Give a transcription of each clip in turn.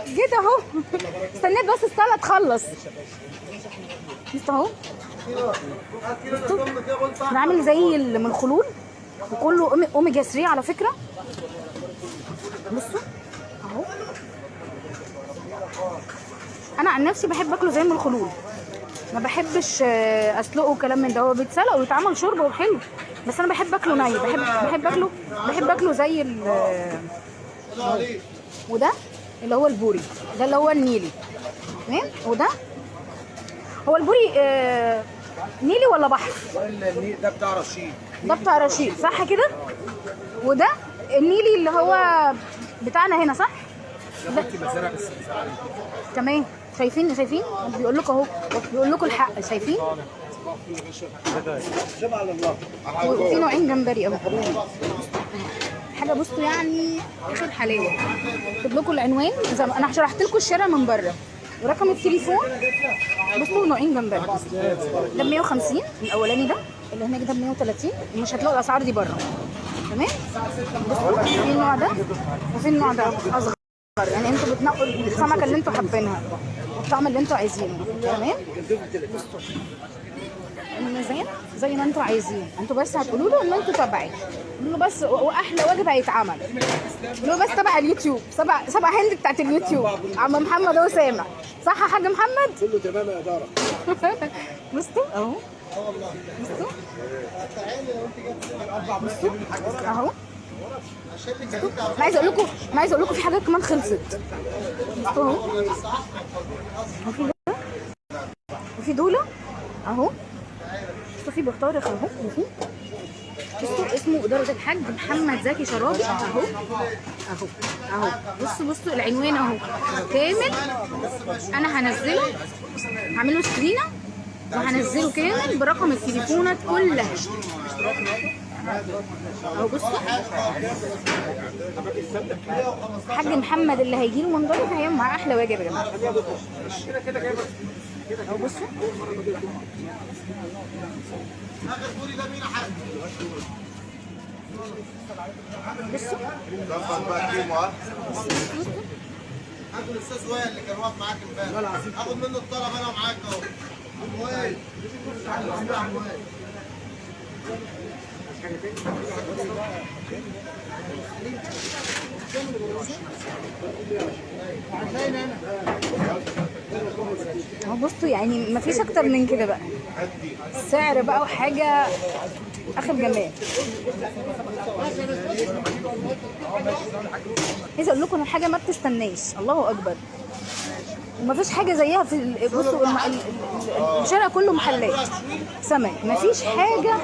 جيت اهو. استنيت بس السلة تخلص. بص اهو. انا عامل زي من الخلول وكله اوميجا 3 على فكرة. بصوا اهو. انا عن نفسي بحب اكله زي من الخلول، ما بحبش اسلقه وكلام من ده. هو بيتسلق ويتعمل شوربه وحلو، بس انا بحب اكله ني. بحب اكله زي وده اللي هو البوري، ده اللي هو النيلي. تمام. وده هو البوري نيلي ولا بحر؟ ده بتاع رشيد. ده بتاع رشيد صح كده. وده النيلي اللي هو بتاعنا هنا صح؟ تمام. شايفين بيقول لكم اهو، بيقول لكم الحق. شايفين وفي نوعين جمبري اهو. حاجه بصوا يعني اخر حلاوه. اكتب لكم العنوان زي ما انا شرحت لكم الشارع من بره ورقم التليفون. بصوا نوعين جمبري، ده ب 150 الاولاني، ده اللي هناك ده ب 130. ومش هتلاقوا الاسعار دي بره. تمام. بصوا في النوع ده وفي النوع ده اصغر، يعني انتوا بتنقوا السمكه اللي انتوا حابينها والطعم اللي انتوا عايزينه. تمام. بصوا الميزان زي ما انتوا عايزين، انتوا بس هتقولوا له ان انتوا تبعي، قولوا له بس. واحلى واجب هيتعمل، قولوا له بس تبع اليوتيوب، سبع هند بتاعت اليوتيوب. عم محمد هو سامع صح يا حاج محمد؟ كله تمام يا اداره. بصوا اهو. بصوا اهو. انا عايزه اقول لكم في حاجات كمان خلصت. بصوا اهو. وفي دول اهو. بصوا في بطارخ اهو. بصوا اسمه إدارة الحاج محمد زكي شرابي اهو. بصوا العنوان اهو كامل. انا هنزله، هعمله سكرينه وهنزله كامل برقم التليفونات كلها اهو. بصوا حاج محمد اللي هيجيله من ضيف هيعمل معاه احلى واجب يا جماعه اهو. بصوا بصوا هاخد الاستاذ وائل اللي كان واقف معاك امبارح، هاخد منه الطلب انا ومعاك اهو. عم وائل عم وائل اهو. بصوا يعني مفيش اكتر من كده بقى، سعر بقى وحاجه اخر جمال. عايزه اقول لكم ان الحاجه ما بتستناش، الله اكبر. ومفيش حاجه زيها في بصوا الشارع كله محلات سمك، مفيش حاجه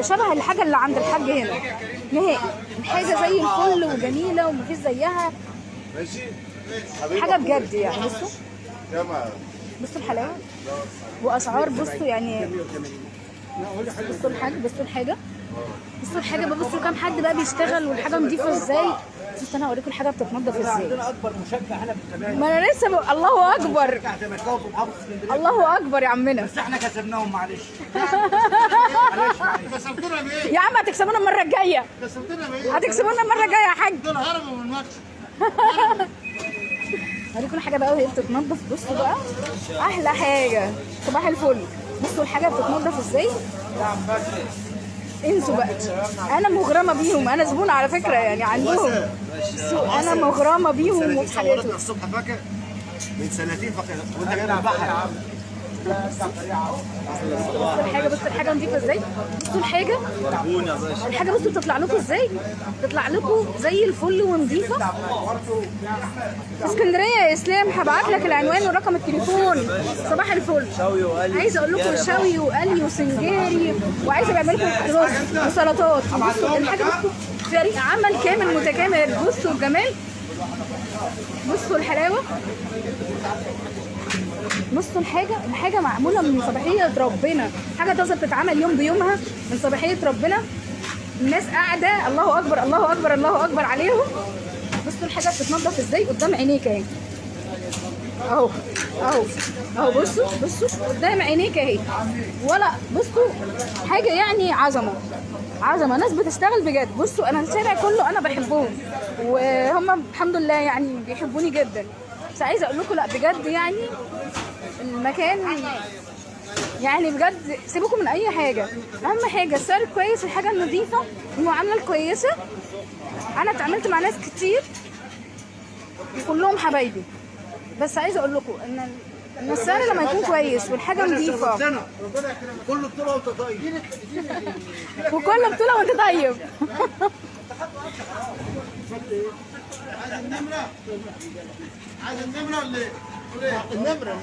شبه الحاجه اللي عند الحاج هنا نهائي. حاجه زي الفل وجميله ومفيش زيها حاجه بجد يعني. بصوا الحلاوه واسعار. بصوا يعني بصوا الحاجه بقى. بصوا كام حد بقى بيشتغل والحاجه نضيفه ازاي. بصوا انا هوريكم الحاجه بتتنضف ازاي. عندنا اكبر مشجع هنا بالكباري. ما انا لسه الله اكبر الله اكبر يا عمنا. بس احنا كسبناهم معلش. كسبتونا بايه؟ يا عم هتكسبونا المره الجايه، كسبتونا بايه؟ هتكسبونا المره الجايه يا حاج. دول هربوا من الماتش. هوريكم الحاجه بقى وهي بتتنضف. بصوا بقى احلى حاجه صباح الفل. بصوا الحاجه بتتنضف ازاي. انسوا بقى، انا مغرمه بيهم، انا زبونه على فكره يعني عندهم. انا مغرمه بيهم وفي حاجاتهم. الصبح فاكر من سنتين فاكر وانت جاي على البحر يا عم. بصوا الحاجه نضيفه ازاي. بصوا الحاجه بصوا بتطلع لكم ازاي، بتطلع لكم زي الفل ونضيفه. اسكندريه يا اسلام، هبعت لك العنوان ورقم التليفون. صباح الفل. عايزه اقول لكم شوي وقلي وسنجاري، وعايزه بعمل لكم رز وسلطات. بصوا الحاجه، بصوا فريق عمل كامل متكامل. بصوا الجمال، بصوا الحلاوه. بصوا الحاجه معموله من صباحيه ربنا، حاجه طازه بتتعمل يوم بيومها من صباحيه ربنا. الناس قاعده الله اكبر الله اكبر الله اكبر عليهم. بصوا الحاجه بتتنضف ازاي قدام عينيك اهي. اهو اهو اهو، بصوا بصوا قدام عينيك اهي. ولا بصوا حاجه يعني عظمه عظمه، ناس بتشتغل بجد. بصوا انا الشارع كله انا بحبهم، وهم الحمد لله يعني بيحبوني جدا. بس عايزه اقول لكم لا بجد يعني المكان يعني بجد سيبكم من اي حاجه، اهم حاجه السعر كويس، الحاجه النظيفه، المعامله الكويسه. انا اتعاملت مع ناس كتير كلهم حبايبي، بس عايزه اقول لكم ان السعر لما يكون كويس والحاجه نظيفه كله بطوله وانت طيب. وكل بطوله وانت طيب. عايز النمره؟ عايز النمره ولا ايه؟ النمره.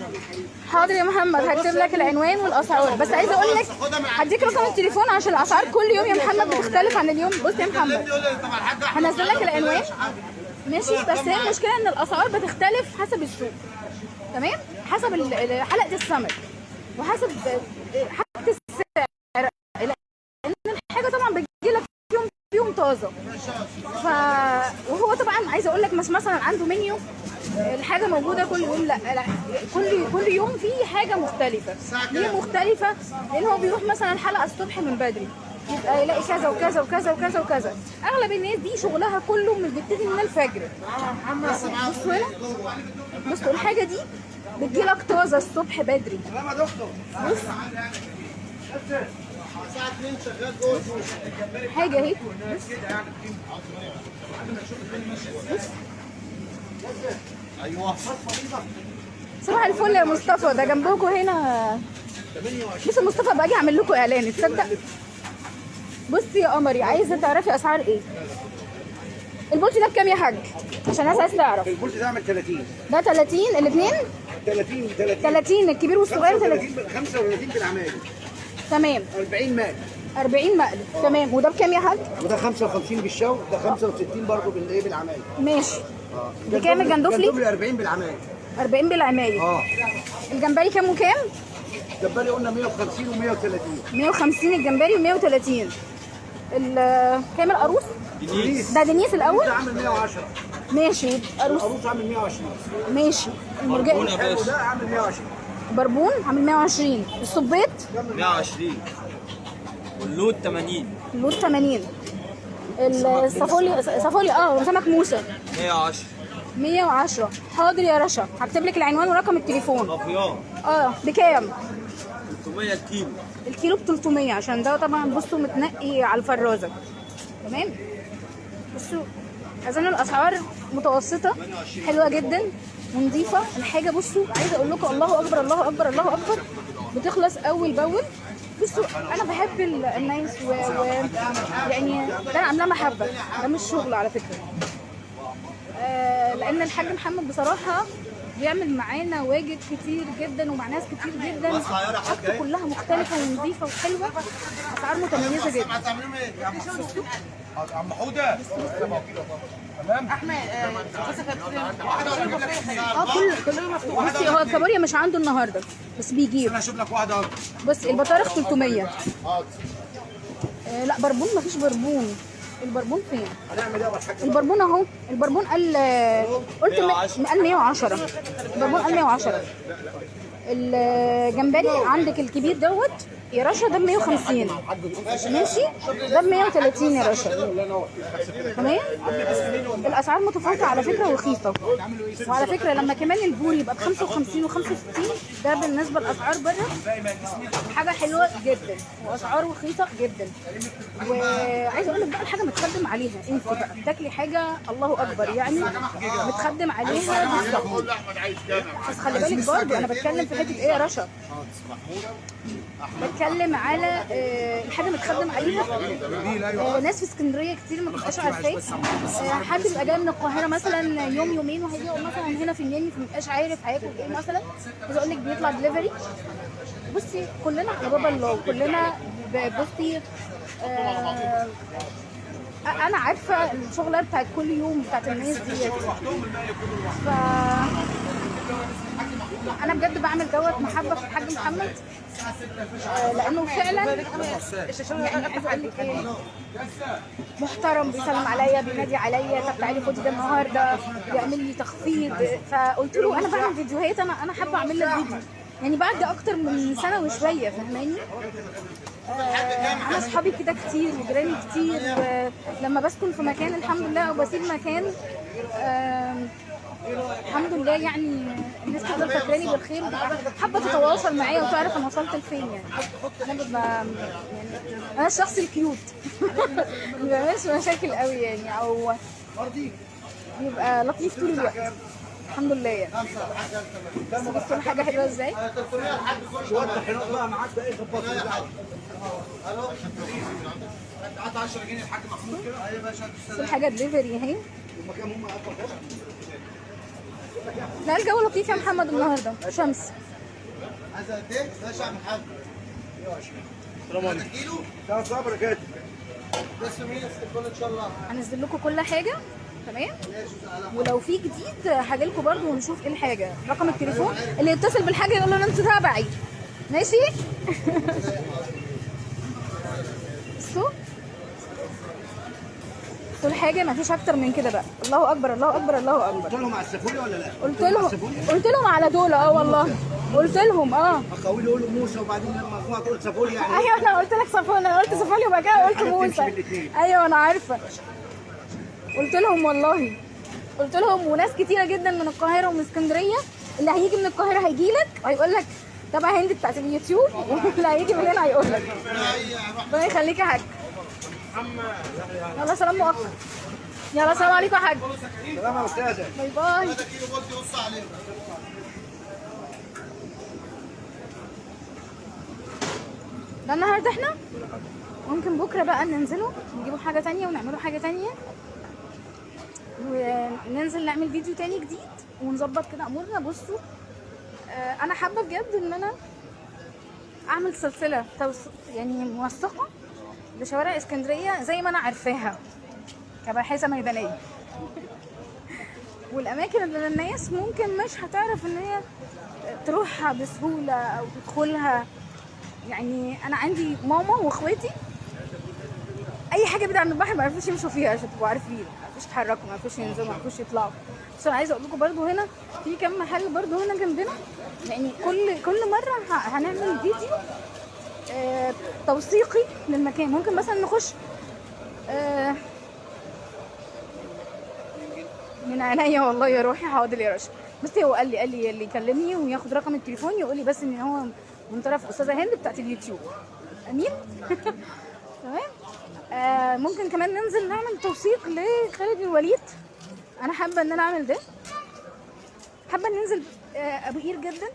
حاضر يا محمد، هكتب لك العنوان والاسعار. بس عايزه اقول لك هديك رقم التليفون عشان الاسعار كل يوم يا محمد بتختلف عن اليوم. بص يا محمد هنزل لك العنوان ماشي، بس هي المشكله ان الاسعار بتختلف حسب السوق، تمام؟ حسب حلقه السمك وحسب حاجه السعر، لان الحاجه طبعا بتجي لك يوم طازه. وهو طبعا عايزه اقول لك مش مثلا عنده منيو الحاجه موجوده كل يوم، لا لا، كل يوم في حاجه مختلفه. ليه مختلفه؟ لان هو بيروح مثلا حلقه الصبح من بدري يبقى يلاقي كذا وكذا وكذا وكذا وكذا. اغلب الناس دي شغلها كله بيبتدي من الفجر. بصوا هنا، بصوا الحاجه دي بتجيلك طازه الصبح بدري. بص الساعه 2 شغال جوه. حاجه اهي. ايوه صباح الفل يا مصطفى، ده جنبكم هنا. بص يا مصطفى باجي اعمل لكم اعلان، تصدق؟ بصي يا قمري، عايزه تعرفي اسعار ايه؟ البولتي ده بكام يا حاج؟ عشان الناس عايز تعرف. البولت ده عامل 30. ده 30 الاثنين؟ 30 الكبير والصغير 30. 35 بالعمايل. تمام. 40 مال. 40 مقلب، تمام. وده بكام يا حاج؟ وده 55 بالشو، ده 65 برضه بالايه بالعمايل. ماشي. بكام الجندفلي؟ الجندفلي 40 بالعمايل. 40 بالعمايل. الجمبري كام وكام؟ الجمبري قلنا 150 و130. 150 الجمبري و130. كام القاروص؟ دنيس. ده دنيس الاول؟ ده عامل 110. ماشي. قاروص القاروص عامل 120. ماشي. المرجان ده عامل 120. بربون عامل 120. الصبيط 120 واللود 80. اللود 80. الصافولي سمك موسى 110. 110. حاضر يا رشا، هكتب لك العنوان ورقم التليفون. صافيان بكام؟ 300 الكيلو. الكيلو ب 300 عشان ده طبعا بصوا متنقي على الفرازه. تمام. بصوا اظن الاسعار متوسطه حلوه جدا ونظيفه الحاجه. بصوا عايزه اقول لكم الله اكبر الله اكبر الله اكبر، بتخلص اول باول. بصوا انا بحب الناس يعني ده انا عاملاه محبه، ده مش شغل على فكره. لان الحاج محمد بصراحه بيعمل معانا واجب كتير جدا ومع ناس كتير جدا، حاجته كلها مختلفه ونظيفه وحلوه، اسعار متميزه جدا. عم حوده تمام. احمد كله مفتوح. بصي هو الكابوريا مش عنده النهارده بس بيجيب. انا هشوف لك واحده. بص البطارخ 300. لا بربون مفيش بربون. البربون فين؟ هنعمل ايه يا حاج؟ البربون اهو. البربون قال قلت قال 110. البربون قال 110. الجمبري عندك الكبير دوت يا رشا ده ب 150 ماشي، ده ب 130 يا رشا. تمام. الاسعار متفاوته على فكره ورخيصه. وعلى فكره لما كمان البوري يبقى ب 55 و65 ده بالنسبه لاسعار بره حاجه حلوه جدا واسعار رخيصه جدا. وعايزه اقول لك بقى الحاجه متخدم عليها، انت بقى بتاكلي حاجه الله اكبر يعني متخدم عليها بالظبط. بس خلي بالك برضه انا بتكلم في حته ايه يا رشا؟ بتكلم على الحاجه متخدم عليها. ناس في اسكندريه كتير ما بتبقاش عارفاه. حد بيبقى جاي من القاهره مثلا يوم يومين وهيجي مثلا هنا في النيل فما بيبقاش عارف هياكل ايه مثلا. عايزه اقول لك بيطلع دليفري. بصي كلنا على باب الله وكلنا بصي انا عارفه الشغله بتاعت كل يوم بتاعت الناس دي. انا بجد بعمل دوت محبه في الحاج محمد، لانه فعلا يعني عايزه اقول لك ايه، محترم، بيسلم عليا، بينادي عليا طب تعالي خدي ده النهارده، بيعمل لي تخفيض. فقلت له انا بعمل فيديوهات، انا حابه اعمل لك فيديو يعني بعد اكتر من سنه وشويه، فاهماني؟ انا اصحابي كده كتير وجيراني كتير، ولما بسكن في مكان الحمد لله او بسيب مكان الحمد لله يعني الناس تفضل فاكراني بالخير، حابه تتواصل معايا وتعرف انا وصلت لفين. يعني انا ببقى يعني انا الشخص الكيوت ما بيعملش مشاكل قوي يعني، او بيبقى لطيف طول الوقت الحمد لله يعني. بس بصوا حاجه حلوه ازاي، شويه طحينات بقى معاك بقى ايه ظبطها بقى. قعدت 10 جنيه الحاج محمود كده. ايوه يا باشا. بصوا حاجه دليفري اهي. المكان هم اكبر. لا الجو لطيف يا محمد النهارده، شمس. عايز قد ايه؟ ماشي يا محمد. 120. السلام عليكم. كيلو؟ ده صبر كده. بس مين استقبال ان شاء الله. هنزل لكم كل حاجه تمام، ولو في جديد هاجي لكم برده ونشوف ايه الحاجه. رقم التليفون اللي يتصل بالحاجه يقول له انت تابعي ماشي. بصوا الحاجه ما فيش اكتر من كده بقى. الله اكبر الله اكبر الله اكبر. قلت لهم على السفولي ولا لا؟ قلت لهم على دول والله قلت لهم اخوي يقولوا موسى وبعدين لما اخوها تقول سفولي يعني. ايوه انا قلت لك صفولي، انا قلت صفولي وبعد كده قلت موسى. ايوه انا عارفه، قلت لهم والله قلت لهم. وناس كتيره جدا من القاهره ومن اسكندريه، اللي هيجي من القاهره هيجي لك هيقول لك تبع هند بتاعت اليوتيوب، واللي هيجي من هنا هيقول لك. ربنا يخليك يا حاج. يلا سلام مؤقت. يلا سلام عليكم يا حاج. سلام يا استاذه. باي باي. هذا كيلو بولتي قص عليه. ده النهارده احنا ممكن بكره بقى ننزلوا نجيبوا حاجه تانية ونعملوا حاجه تانية، وننزل نعمل فيديو تاني جديد ونظبط كده امورنا. بصوا انا حابه بجد ان انا اعمل سلسله يعني موثقه لشوارع اسكندريه زي ما انا عارفاها كباحثه ميدانيه والاماكن اللي الناس ممكن مش هتعرف ان هي تروحها بسهوله او تدخلها. يعني انا عندي ماما واخواتي اي حاجه بعيده عن البحر ما عرفوش يمشوا فيها، عشان تبقوا عارفين ما عرفوش يتحركوا، ما عرفوش ينزلوا، ما عرفوش يطلعوا. بس انا عايزه اقول لكم برده هنا في كام محل برده هنا جنبنا، يعني كل مره هنعمل فيديو توثيقي للمكان. ممكن مثلا نخش من عينيا والله يا روحي. حاضر يا رشا. بصي هو قال لي اللي يكلمني وياخد رقم التليفون يقول لي بس ان هو من طرف استاذه هند بتاعت اليوتيوب. امين. تمام. ممكن كمان ننزل نعمل توثيق لخالد بن الوليد. انا حابه ان انا اعمل ده، حابه ننزل ابو قير جدا.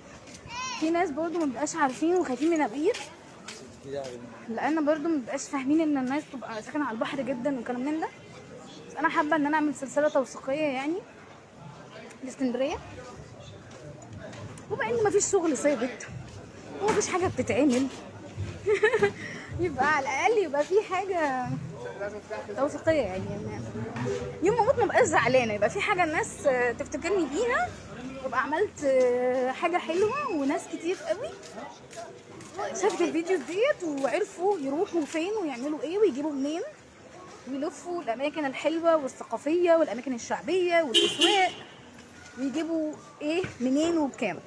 في ناس برضو ما بيبقاش عارفين وخايفين من ابو قير، لان برضو ما بيبقاش فاهمين ان الناس تبقى ساكنه على البحر جدا وكلام من ده. بس انا حابه ان انا اعمل سلسله توثيقيه يعني لاسكندريه، وبما ان مفيش شغل ثابت ومفيش حاجه بتتعمل يبقى على الاقل يبقى في حاجه توثيقيه يعني يوم ما اموت ما بقاش زعلانه، يبقى في حاجه الناس تفتكرني بيها، وابقى عملت حاجه حلوه وناس كتير قوي شافت الفيديو ديت وعرفوا يروحوا فين ويعملوا ايه ويجيبوا منين ويلفوا الاماكن الحلوه والثقافيه والاماكن الشعبيه والاسواق ويجيبوا ايه منين وبكام.